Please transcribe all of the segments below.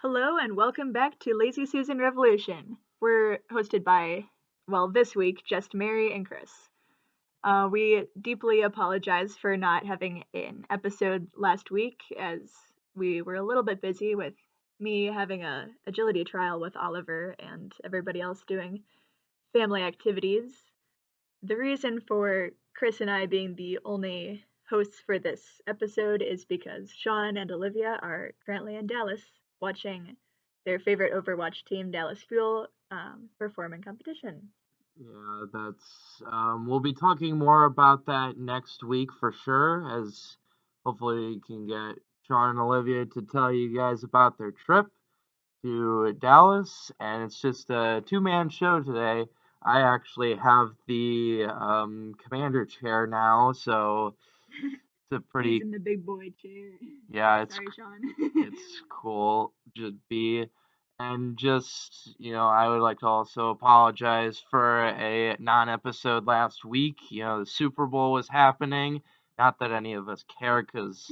Hello and welcome back to Lazy Susan Revolution. We're hosted by, well, this week, just Mary and Chris. We deeply apologize for not having an episode last week as we were a little bit busy with me having a agility trial with Oliver and everybody else doing family activities. The reason for Chris and I being the only hosts for this episode is because Sean and Olivia are currently in Dallas watching their favorite Overwatch team, Dallas Fuel, perform in competition. Yeah, that's we'll be talking more about that next week for sure, as hopefully we can get Sean and Olivia to tell you guys about their trip to Dallas, and it's just a two-man show today. I actually have the commander chair now, so it's a He's pretty in the big boy chair. yeah, Sorry, Sean. it's cool to be. And just, I would like to also apologize for a non-episode last week. The Super Bowl was happening. Not that any of us care, because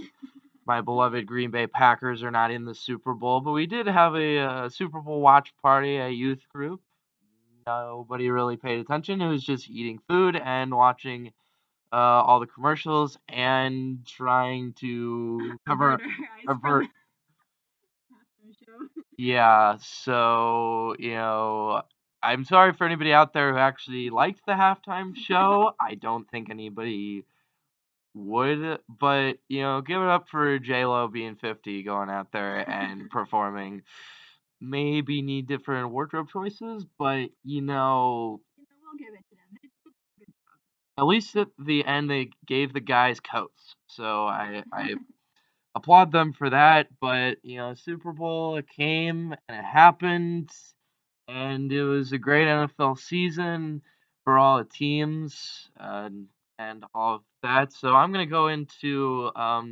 my beloved Green Bay Packers are not in the Super Bowl, but we did have a Super Bowl watch party, a youth group. Nobody really paid attention. It was just eating food and watching all the commercials and trying to Avert our eyes from avert. the show. Yeah, so, I'm sorry for anybody out there who actually liked the halftime show. I don't think anybody would, but, give it up for J-Lo being 50, going out there and performing. Maybe need different wardrobe choices, but, We'll give it to them. at least at the end they gave the guys coats. So I applaud them for that, but, Super Bowl, it came and it happened. And it was a great NFL season for all the teams and all of that. So I'm going to go into a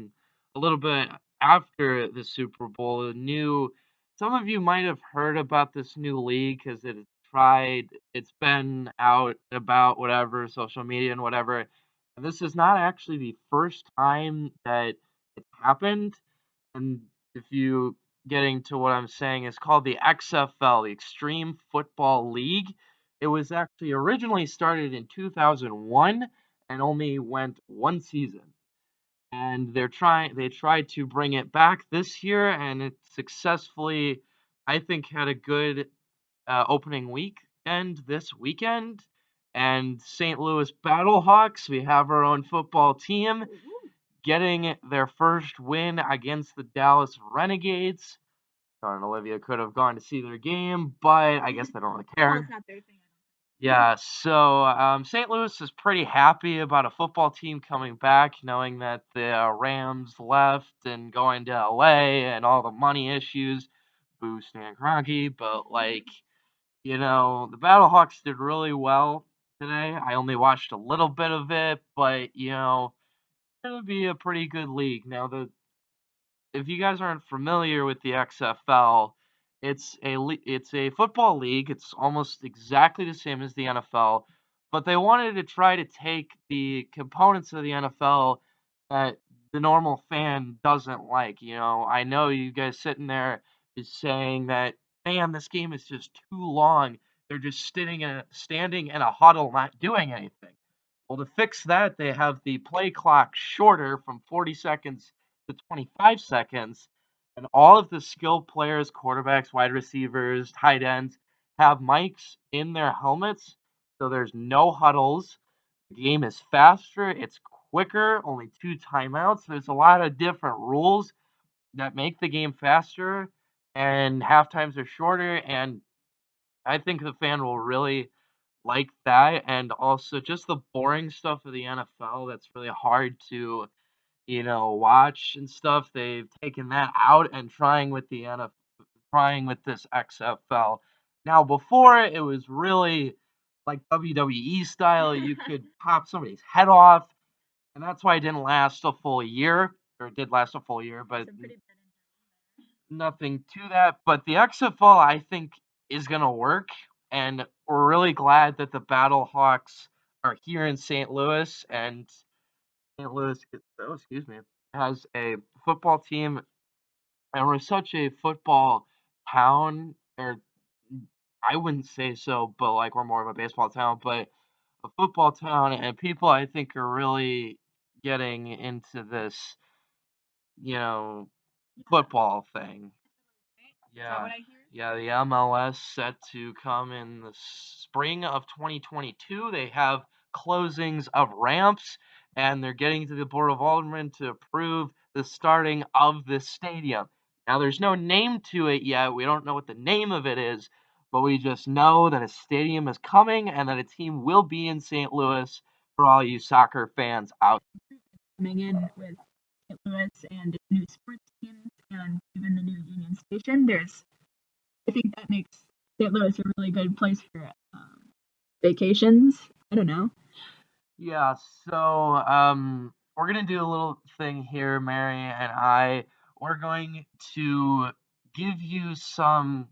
little bit after the Super Bowl. Some of you might have heard about this new league because it's been out about whatever, social media and whatever. And this is not actually the first time that it's happened. And if you getting to what I'm saying, is called the XFL, the Extreme Football League. It was actually originally started in 2001 and only went one season. And they tried to bring it back this year, and it successfully, I think, had a good opening weekend this weekend. And St. Louis Battlehawks, we have our own football team getting their first win against the Dallas Renegades. Sean and Olivia could have gone to see their game, but I guess they don't really Well, it's care. not their thing. Yeah, so St. Louis is pretty happy about a football team coming back, knowing that the Rams left and going to LA and all the money issues. Boo Stan Kroenke, but the Battlehawks did really well today. I only watched a little bit of it, but it's gonna be a pretty good league. Now, the if you guys aren't familiar with the XFL, it's a football league. It's almost exactly the same as the NFL, but they wanted to try to take the components of the NFL that the normal fan doesn't like. I know you guys sitting there is saying that, man, this game is just too long. They're just standing in a huddle, not doing anything. Well, to fix that, they have the play clock shorter from 40 seconds to 25 seconds, and all of the skilled players, quarterbacks, wide receivers, tight ends, have mics in their helmets, so there's no huddles. The game is faster, it's quicker, only two timeouts. There's a lot of different rules that make the game faster, and half times are shorter, and I think the fan will really like that, and also just the boring stuff of the NFL that's really hard to, watch and stuff. They've taken that out and trying with this XFL. Now, before it was really like WWE style. You could pop somebody's head off, and that's why it didn't last a full year, or it did last a full year, but Some pretty bad nothing to that. But the XFL, I think, is going to work. And we're really glad that the Battlehawks are here in St. Louis. And St. Louis, oh, excuse me, has a football team. And we're such a football town, or I wouldn't say so, but like we're more of a baseball town, but a football town, and people I think are really getting into this, you know, Yeah, football thing. right? Is that Yeah. what I hear? Yeah, the MLS set to come in the spring of 2022. They have closings of ramps, and they're getting to the Board of Aldermen to approve the starting of this stadium. Now, there's no name to it yet. We don't know what the name of it is, but we just know that a stadium is coming and that a team will be in St. Louis for all you soccer fans out. Coming in with St. Louis and its new sports teams and even the new Union Station. I think that makes St. Louis a really good place for vacations. I don't know. Yeah, so we're gonna do a little thing here, Mary and I. We're going to give you some,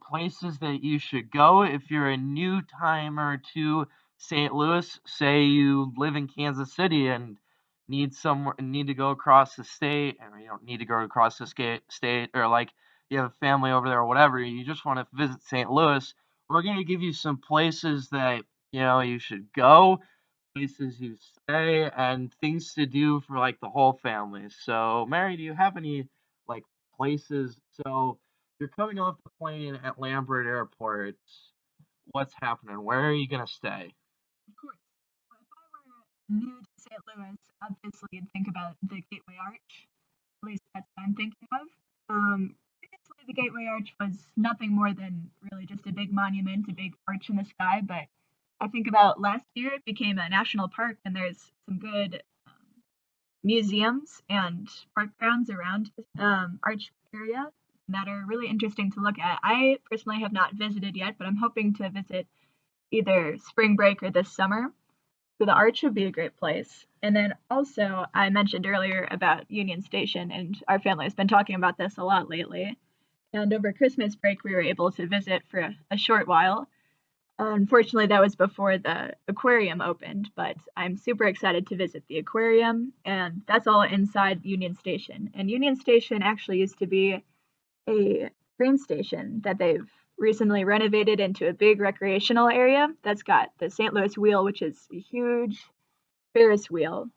places that you should go if you're a new timer to St. Louis. Say you live in Kansas City and need to go across the state, or you don't need to go across the state, or like you have a family over there or whatever. You just want to visit St. Louis. We're gonna give you some places that you should go, places you stay, and things to do for like the whole family. So, Mary, do you have any like places? So, you're coming off the plane at Lambert Airport. What's happening? Where are you gonna stay? Of course. Well, if I were new to St. Louis, obviously you'd think about the Gateway Arch. At least that's what I'm thinking of. Previously, the Gateway Arch was nothing more than really just a big monument, a big arch in the sky. But I think about last year, it became a national park, and there's some good museums and park grounds around Arch area that are really interesting to look at. I personally have not visited yet, but I'm hoping to visit either spring break or this summer. So the Arch would be a great place. And then also, I mentioned earlier about Union Station, and our family has been talking about this a lot lately. And over Christmas break, we were able to visit for a short while. Unfortunately, that was before the aquarium opened, but I'm super excited to visit the aquarium, and that's all inside Union Station. And Union Station actually used to be a train station that they've recently renovated into a big recreational area that's got the St. Louis Wheel, which is a huge Ferris wheel,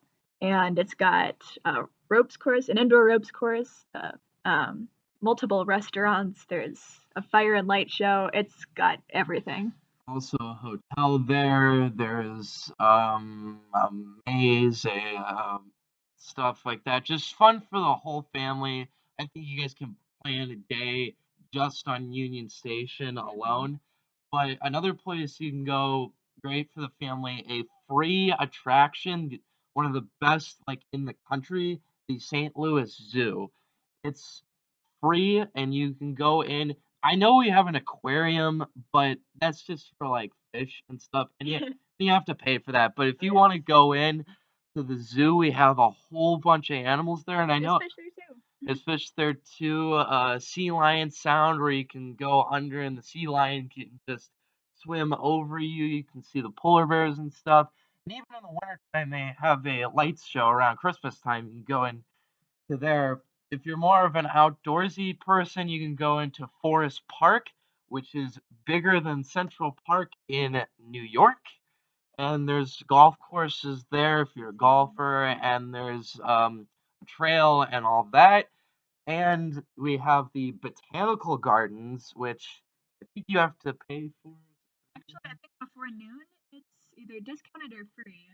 and it's got a ropes course, an indoor ropes course, multiple restaurants. There's a fire and light show. It's got everything. Also, a hotel there. There's a maze, stuff like that. Just fun for the whole family. I think you guys can plan a day just on Union Station Mhm. alone. But another place you can go, great for the family, a free attraction, one of the best like in the country, the St. Louis Zoo. It's free and you can go in. I know we have an aquarium, but that's just for like fish and stuff, and you have to pay for that. But if Oh you yeah, want to go in to the zoo, we have a whole bunch of animals there, and I there's know fish there too. there's fish there too. Sea lion sound where you can go under, and the sea lion can just swim over you. You can see the polar bears and stuff. And even in the wintertime, they have a lights show around Christmas time. You can go in to there. If you're more of an outdoorsy person, you can go into Forest Park, which is bigger than Central Park in New York. And there's golf courses there if you're a golfer, and there's a trail and all that. And we have the botanical gardens, which I think you have to pay for. Actually, I think before noon, it's either discounted or free.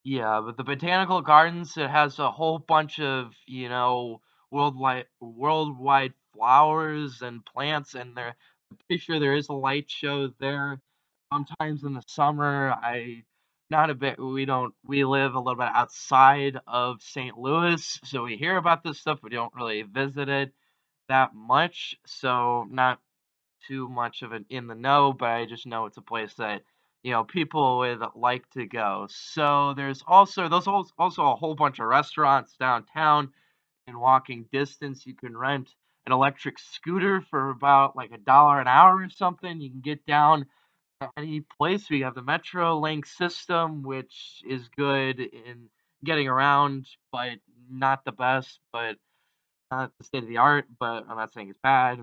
Yeah, but the botanical gardens, it has a whole bunch of, worldwide flowers and plants, and I'm pretty sure there is a light show there. Sometimes in the summer, not a bit, we live a little bit outside of St. Louis, so we hear about this stuff, we don't really visit it that much, so not too much of it in the know, but I just know it's a place that people would like to go. So there's also a whole bunch of restaurants downtown in walking distance. You can rent an electric scooter for about like $1 an hour or something. You can get down to any place. We have the Metro Link system, which is good in getting around, but not the best. But not the state of the art, but I'm not saying it's bad.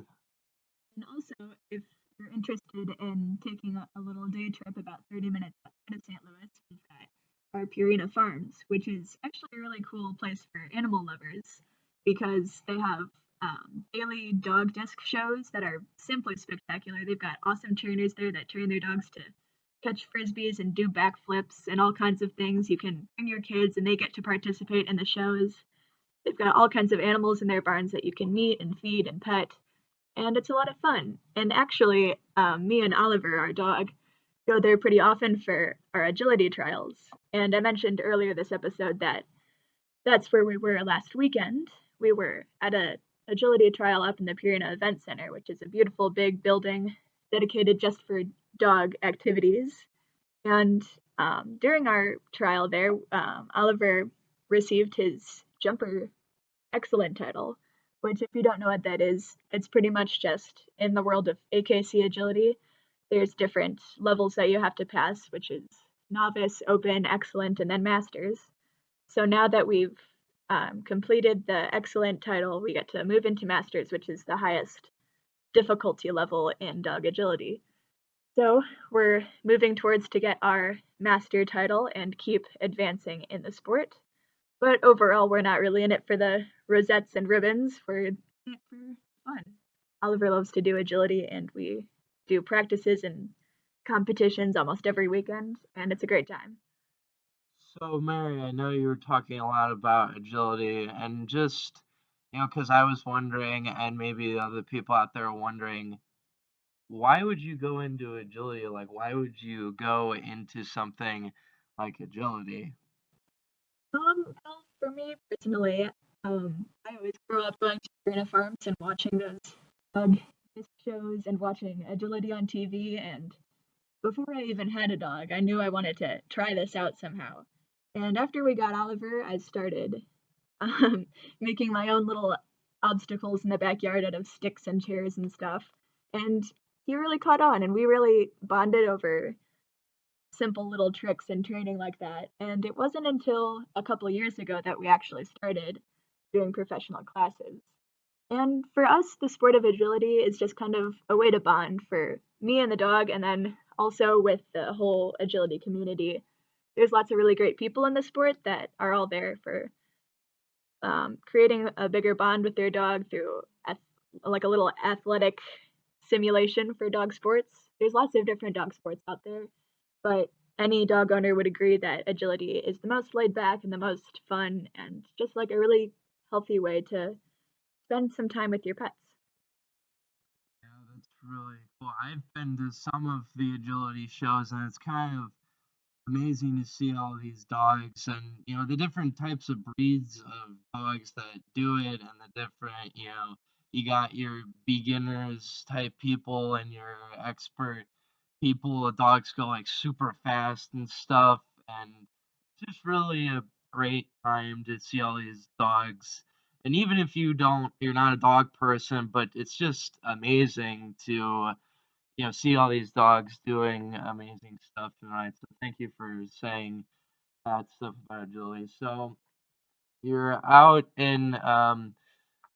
And also, if you're interested in taking a little day trip about 30 minutes outside of St. Louis, we've got our Purina Farms, which is actually a really cool place for animal lovers because they have daily dog disc shows that are simply spectacular. They've got awesome trainers there that train their dogs to catch frisbees and do backflips and all kinds of things. You can bring your kids and they get to participate in the shows. They've got all kinds of animals in their barns that you can meet and feed and pet, and it's a lot of fun. And actually, me and Oliver, our dog, go there pretty often for our agility trials. And I mentioned earlier this episode that that's where we were last weekend. We were at a agility trial up in the Purina Event Center, which is a beautiful big building dedicated just for dog activities. And during our trial there, Oliver received his jumper excellent title, which, if you don't know what that is, it's pretty much just in the world of AKC agility. There's different levels that you have to pass, which is novice, open, excellent, and then masters. So now that we've completed the excellent title, we get to move into masters, which is the highest difficulty level in dog agility. So we're moving towards to get our master title and keep advancing in the sport. But overall, we're not really in it for the rosettes and ribbons. We're in it for fun. Oliver loves to do agility, and we do practices and competitions almost every weekend, and it's a great time. So, Mary, I know you were talking a lot about agility and just, because I was wondering, and maybe the other people out there are wondering, why would you go into agility? Like, why would you go into something like agility? Well, for me personally, I always grew up going to Arena Farms and watching those dog disc shows and watching agility on TV. And before I even had a dog, I knew I wanted to try this out somehow. And after we got Oliver, I started um, making my own little obstacles in the backyard out of sticks and chairs and stuff. And he really caught on, and we really bonded over simple little tricks and training like that. And it wasn't until a couple years ago that we actually started doing professional classes. And for us, the sport of agility is just kind of a way to bond for me and the dog, and then also with the whole agility community. There's lots of really great people in the sport that are all there for creating a bigger bond with their dog through like a little athletic simulation for dog sports. There's lots of different dog sports out there, but any dog owner would agree that agility is the most laid back and the most fun and just like a really healthy way to spend some time with your pets. Yeah, that's really cool. I've been to some of the agility shows, and it's kind of amazing to see all these dogs and the different types of breeds of dogs that do it and the different you got your beginners type people and your expert people. The dogs go like super fast and stuff, and it's just really a great time to see all these dogs. And even if you're not a dog person, but it's just amazing to see all these dogs doing amazing stuff tonight. So thank you for saying that stuff about Julie. So you're out in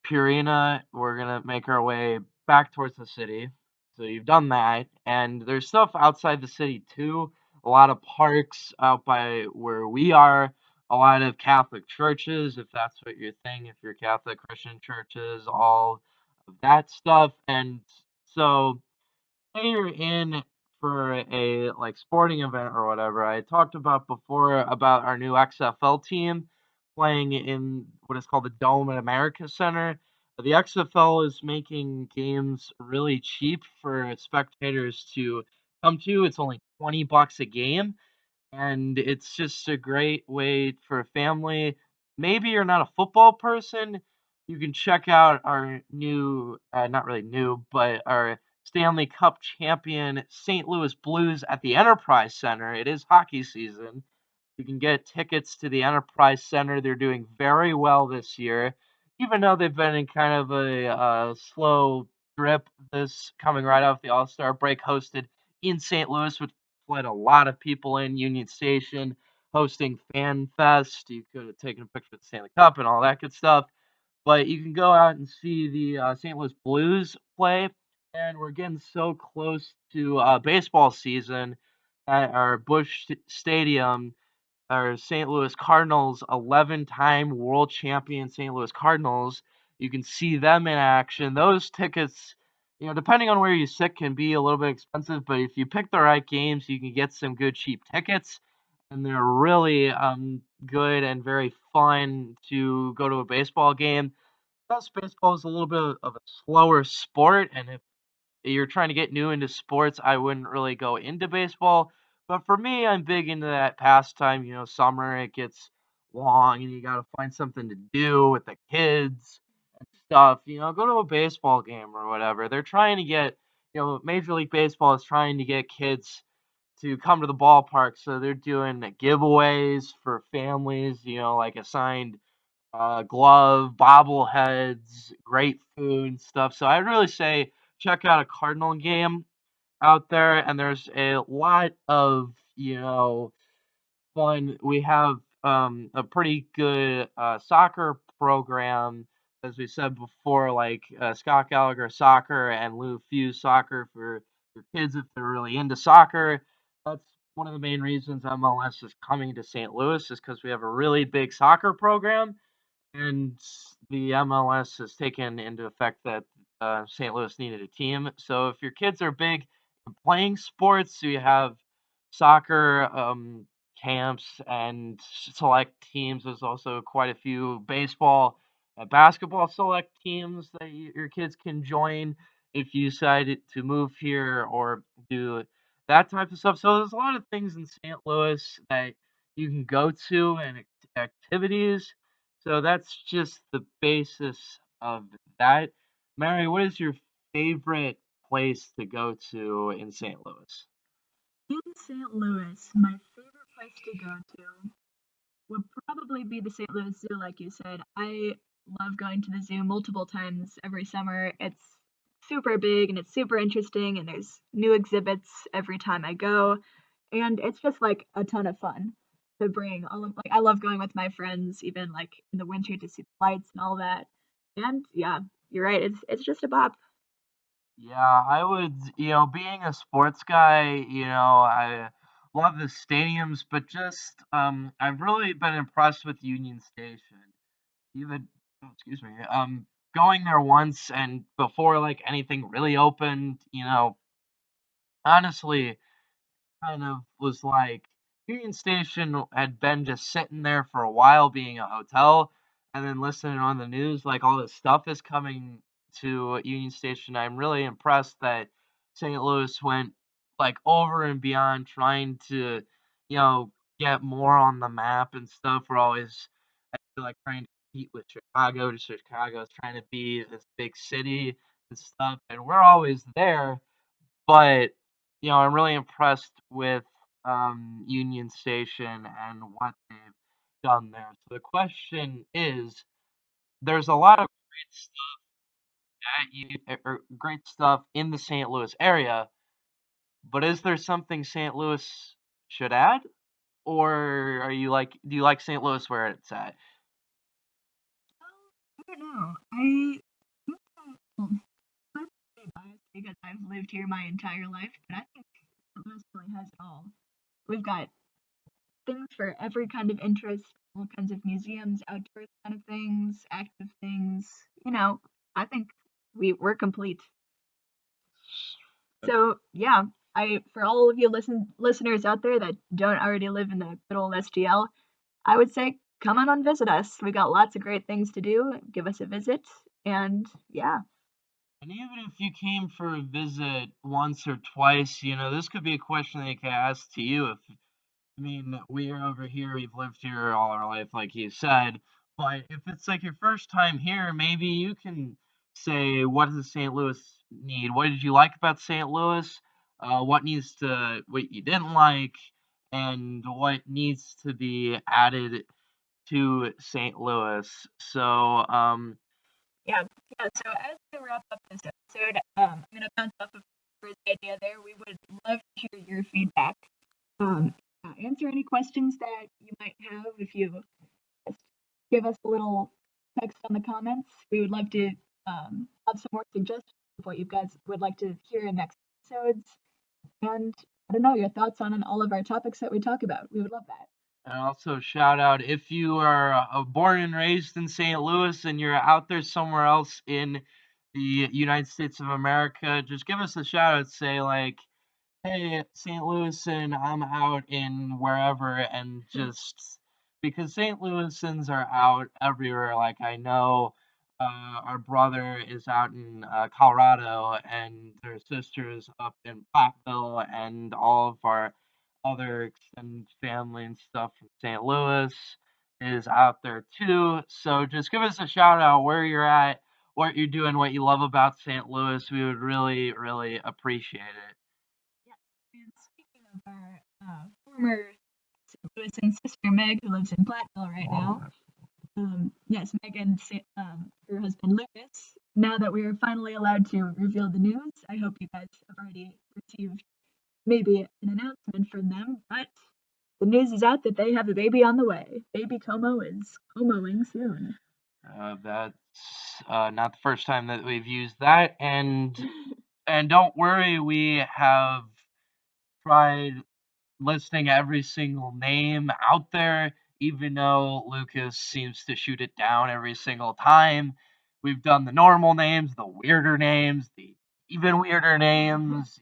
Purina. We're gonna make our way back towards the city. So you've done that, and there's stuff outside the city too. A lot of parks out by where we are. A lot of Catholic churches, if that's what your thing. If you're Catholic, Christian churches, all of that stuff. And so say you're in for a like sporting event or whatever. I talked about before about our new XFL team playing in what is called the Dome at America Center. The XFL is making games really cheap for spectators to come to. It's only $20 a game, and it's just a great way for a family. Maybe you're not a football person, you can check out our new, not really new, but our Stanley Cup champion St. Louis Blues at the Enterprise Center. It is hockey season. You can get tickets to the Enterprise Center. They're doing very well this year, even though they've been in kind of a slow drip. This coming right off the All Star break, hosted in St. Louis, which let a lot of people in. Union Station hosting Fan Fest. You could have taken a picture with the Stanley Cup and all that good stuff. but you can go out and see the St. Louis Blues play, and we're getting so close to baseball season at our Stadium. Our St. Louis Cardinals, 11-time world champion St. Louis Cardinals. You can see them in action. Those tickets, depending on where you sit, can be a little bit expensive, but if you pick the right games, you can get some good cheap tickets, and they're really good and very fun to go to a baseball game. Plus, baseball is a little bit of a slower sport, and if you're trying to get new into sports, I wouldn't really go into baseball. But for me, I'm big into that pastime. Summer it gets long and you got to find something to do with the kids and stuff. Go to a baseball game or whatever. They're trying to get, Major League Baseball is trying to get kids to come to the ballpark. So they're doing giveaways for families, like assigned glove, bobbleheads, great food and stuff. So I'd really say check out a Cardinal game out there, and there's a lot of fun. We have a pretty good soccer program, as we said before, like Scott Gallagher soccer and Lou Fuse soccer for your kids if they're really into soccer. That's one of the main reasons MLS is coming to St. Louis is because we have a really big soccer program and the MLS has taken into effect that St. Louis needed a team. So if your kids are big in playing sports, you have soccer camps and select teams. There's also quite a few baseball and basketball select teams that your kids can join if you decide to move here or do that type of stuff. So there's a lot of things in St. Louis that you can go to and activities, so that's just the basis of that. Mary, what is your favorite place to go to in St. Louis? In St. Louis, my favorite place to go to would probably be the St. Louis Zoo, like you said. I love going to the zoo multiple times every summer. It's super big and it's super interesting, and there's new exhibits every time I go. And it's just like a ton of fun to bring all of like I love going with my friends, even like in the winter to see the lights and all that. And yeah, you're right. It's just a bop. Yeah, I would, being a sports guy, I love the stadiums, but just I've really been impressed with Union Station. Even, oh, excuse me, going there once and before like anything really opened, honestly, kind of was like Union Station had been just sitting there for a while being a hotel, and then listening on the news, like all this stuff is coming to Union Station. I'm really impressed that St. Louis went like over and beyond trying to, you know, get more on the map and stuff. We're always, I feel like, trying to compete with Chicago. To Chicago is trying to be this big city and stuff, and we're always there, but, I'm really impressed with, Union Station and what they've done there. So the question is, there's a lot of great stuff or great stuff in the St. Louis area, but is there something St. Louis should add? Or do you like St. Louis where it's at? I don't know. I think that, well, I'm pretty biased because I've lived here my entire life, but I think St. Louis really has it all. We've got things for every kind of interest, all kinds of museums, outdoor kind of things, active things. I think we're complete. So yeah, I for all of you listeners out there that don't already live in the good old STL, I would say come on and visit us. We got lots of great things to do. Give us a visit, and yeah. And even if you came for a visit once or twice, this could be a question they could ask to you. I mean, we're over here, we've lived here all our life, like you said. But if it's like your first time here, maybe you can say, what does St. Louis need? What did you like about St. Louis? What you didn't like, and what needs to be added to St. Louis. So, Yeah, yeah. So as we wrap up this episode, I'm gonna bounce off of first idea there. We would love to hear your feedback. Um, Answer any questions that you might have if you just give us a little text on the comments. We would love to have some more suggestions of what you guys would like to hear in next episodes. And I don't know, your thoughts on all of our topics that we talk about. We would love that. And also shout out if you are born and raised in St. Louis and you're out there somewhere else in the United States of America, just give us a shout out. Say like, hey, St. Louis, and I'm out in wherever, and just because St. Louisans are out everywhere. Like I know our brother is out in Colorado, and their sister is up in Platteville, and all of our other extended family and stuff from St. Louis is out there too. So just give us a shout out where you're at, what you're doing, what you love about St. Louis. We would really, really appreciate it. Yes, and speaking of our former St. Louis and sister Meg, who lives in Platteville right now, yes, Meg and her husband Lucas. Now that we are finally allowed to reveal the news, I hope you guys have already received maybe an announcement from them, but the news is out that they have a baby on the way. Baby Como is Comoing soon. That's not the first time that we've used that, and don't worry, we have tried listing every single name out there, even though Lucas seems to shoot it down every single time. We've done the normal names, the weirder names, the even weirder names,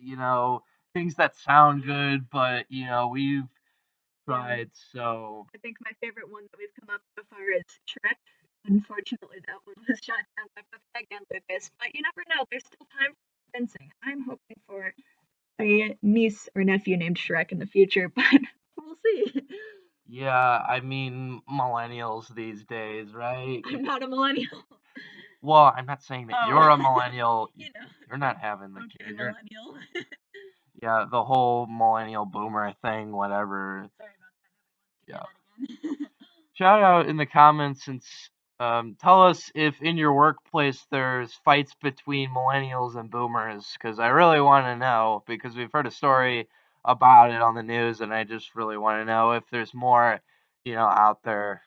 things that sound good, but we've tried. So I think my favorite one that we've come up so far is Shrek. Unfortunately, that one was shot down by both Meg and Lucas, but you never know. There's still time for convincing. I'm hoping for a niece or nephew named Shrek in the future, but we'll see. yeah, I mean millennials these days, right? I'm not a millennial. Well, I'm not saying that you're a millennial. You know. You're not having the Okay, kid. millennial. Yeah, the whole millennial boomer thing, whatever. Sorry about that. Yeah. Nobody wants to hear that again. Shout out in the comments and tell us if in your workplace there's fights between millennials and boomers, because I really want to know, because we've heard a story about it on the news, and I just really want to know if there's more, out there.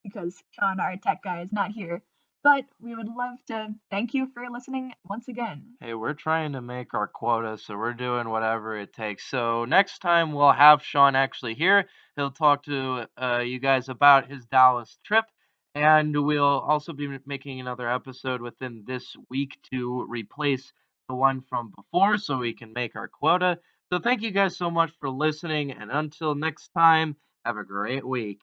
Because Sean, our tech guy, is not here. But we would love to thank you for listening once again. Hey, we're trying to make our quota, so we're doing whatever it takes. So next time we'll have Sean actually here. He'll talk to you guys about his Dallas trip, and we'll also be making another episode within this week to replace the one from before, so we can make our quota. So thank you guys so much for listening, and until next time, have a great week.